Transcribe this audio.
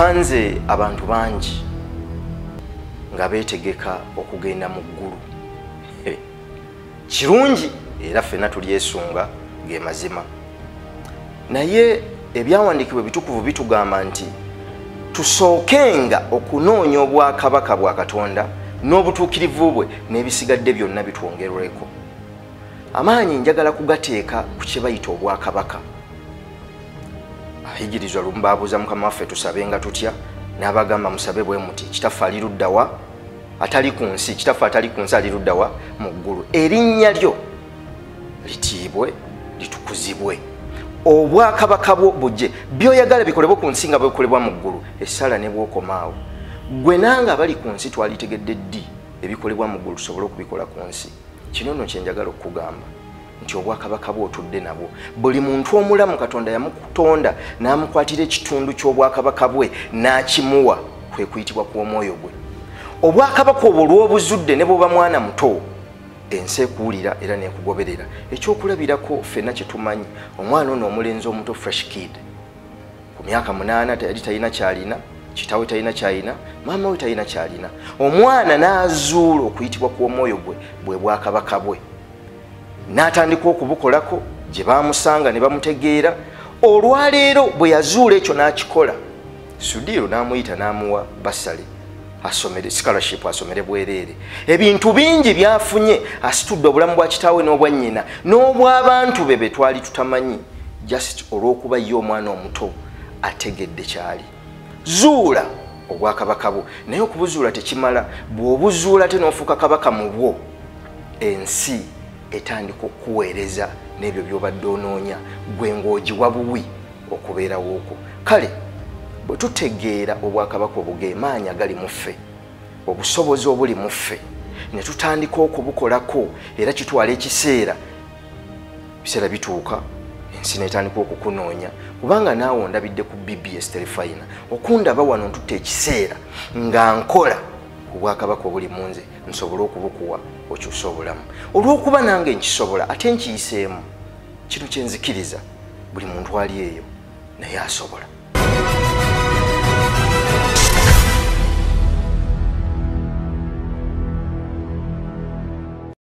nsanze abantu bangi nga beetegeka okugenda mu ggulu. Kirungi era ffenna tulyesunga ge mazima, naye ebyawandiikibwa ebitukuvu bitugamba nti tusookenga okunoonya obwakabaka bwa Katonda n'obutuukirivu bwe, n'ebisigadde byonna bitwongerweko. Amaanyi njagala kugateeka ku kye bayita obwakabaka. Abayigirizwa lumu baabuuza Mukama waffe tusabenga tutya, n'abagamba musabe bwe muti, kitaffe ali ludda wa? Atali ku nsi. Kitaffe atali ku nsi ali ludda wa? Mu ggulu. Erinnya lyo litiibwe, litukuzibwe. Obwakabaka bwo bujje, by'oyagala bikolebwa ku nsi nga bikolebwa mu ggulu. Essala ne bw'okomaawo. Gwe nange abali ku nsi twalitegedde ddi ebikolebwa mu ggulu tusobole okubikola ku nsi. Kino nno kye njagala okukugamba nti obwakabaka bwe otudde nabwo, buli muntu omulamu Katonda yamukutonda n'amukwatira ekitundu ky'obwakabaka bwe n'akimuwa, kwe kuyitibwa kw'omwoyo gwe. Obwakabaka obwo lw'obuzudde ne bw'oba mwana muto, ensi ekuwulira era n'ekugoberera. Ekyokulabirako ffenna kye tumanyi, omwana ono omulenzi omuto fresh kid ku myaka 8 yali talina kyalina, kitaawe talina kyalina, maama we talina kyalina. Omwana n'azuula okuyitibwa kw'omwoyo gwe, bwe bwakabaka bwe, n'atandika okubukolako gye baamusanga ne bamutegeera. Olwaleero bwe yazuula ekyo n'akikola, Sudiiro n'amuyita n'amuwa basale asomere scholarship, asomere bwereere. Ebintu bingi byafunye, asitudde obulamu bwa kitaawe n'obwa nnyina n'obw'abantu be twali tutamanyi, just olw'okuba ye omwana omuto ategedde kyali. Zuula obwakabaka bwo, naye okubuzuula tekimala. Bw'obuzuula ate n'ofuuka kabaka mu bwo, ensi etandika okuweereza n'ebyo by'obadde onoonya, gwe ng'ogiwa buwi okubeerawo okwo. Kale bwe tutegeera obwakabaka obuge maanyi agali mu ffe, obusobozi obuli mu ffe, ne tutandika okubukolako, era kitwala ekiseera, biseera bituuka ensi n'etandika okukunoonya. Kubanga naawe ondabidde ku BBS Terefayina, okundaba wano ntutte ekiseera nga nkola obwakabaka obuli mu nze, nsobole okubukuwa okyusa obulamu. Olw'okuba nange nkisobola ate nkiyiseemu, kino kyenzikiriza buli muntu ali eyo naye asobola.